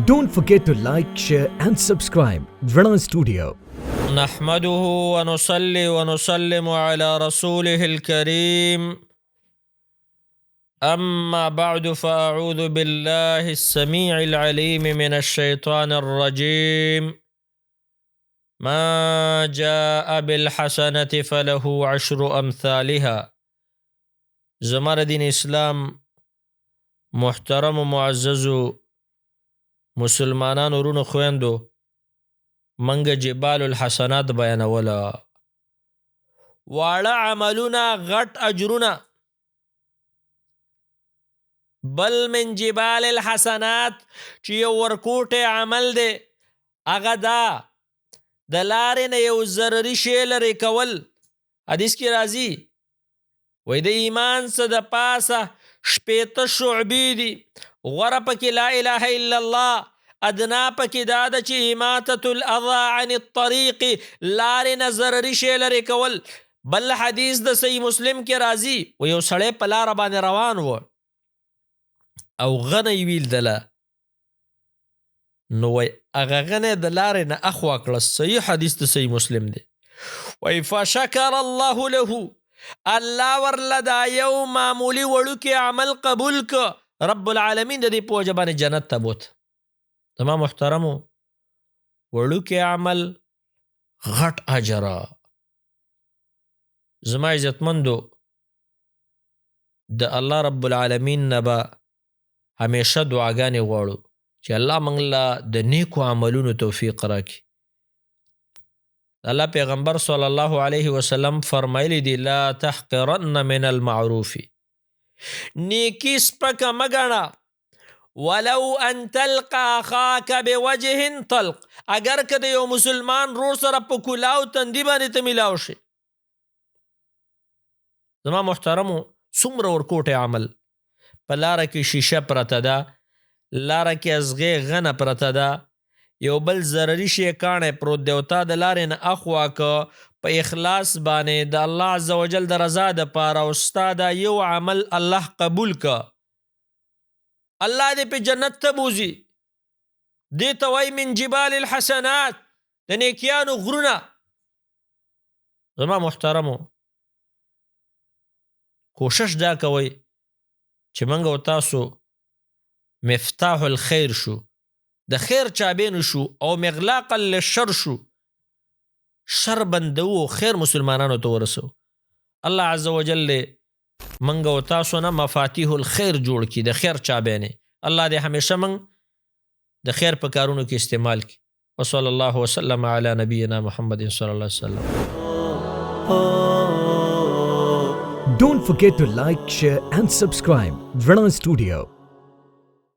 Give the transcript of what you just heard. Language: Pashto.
Don't forget to like, share and subscribe. Vrana Studio. نحمده ونصلي ونسلم على رسوله الكريم. أما بعد فأعوذ بالله السميع العليم من الشيطان الرجيم. ما جاء بالحسنة فله عشر أمثالها. زمار دين اسلام محترم و معزز مسلمانان ورونو خويندو منګ جبال الحسنات بیانولا واړه عملونه غټ اجرونه بل من جبال الحسنات چې یو ورکوټه عمل دی هغه دا د لارې نه یو ضروري شی لرې کول. حدیث کې راځي وای د ایمان څه د پاسه شپېته شعبې دي، غوره پکې لا اله الا الله، ادنا پکې دا ده چې اماتة الاذى عن الطریق لارې نه ضروري شی لرې کول. بل حدیث د صحیح مسلم کې راځي و یو سړی په لاره باندې روان و او غنی ویل دله، نو وای هغه غنی د لارې نه اخوا کړه. صحیح حدیث د صحیح مسلم دی. وای فشکر الله له، الله ورله دا یو معمولی وړوکی عمل قبول که، رب العالمین د دې په وجه باندې جنت ته بوت. زما محترمو وړوکی عمل غټ اجره. زما عزتمندو د الله رب العالمین نه به همیشه دعاګانې غواړو چې الله موږ له د نیکو عملونو توفیق راکړي. الله پیغمبر صلی الله علیه وسلم فرمایلی دی لا تحقرن من المعروف، نیکی سپکه مګڼه، ولو ان تلقى اخاک بوجه طلق، اگر که د یو مسلمان رور سره په کلاو تندي باندې ته میلاو شي. زما محترمو څومره ورکوټه عمل په لاره کې شیشه پرته ده، لاره کې ازغې غنه پرته ده، یو بل ضروري شی کاڼی پروت دی او تا د لارې نه اخوا که په اخلاص باندې د الله عز وجل د رضا دپاره او ستا دا یو عمل الله قبول که، الله دې په جنت ته بوځي. دې ته وایي من جبال الحسنات، د نیکیانو غرونه. زما محترمو کوشش دا کوئ چې موږ او تاسو مفتاح الخیر شو، د خیر چابینو شو او مغلاقا للشر شو، شر بندو خیر مسلمانانو ته ورسو. الله عز وجل منګ او تاسو نه مفاتیح الخیر جوړ کی، د خیر چابینې. الله دې همیشه منګ د خیر په کارونو کې استعمال کی. وصلی الله وسلم علی نبینا محمد صلی الله علیه وسلم. Don't forget to like, share and subscribe. Vrana Studio.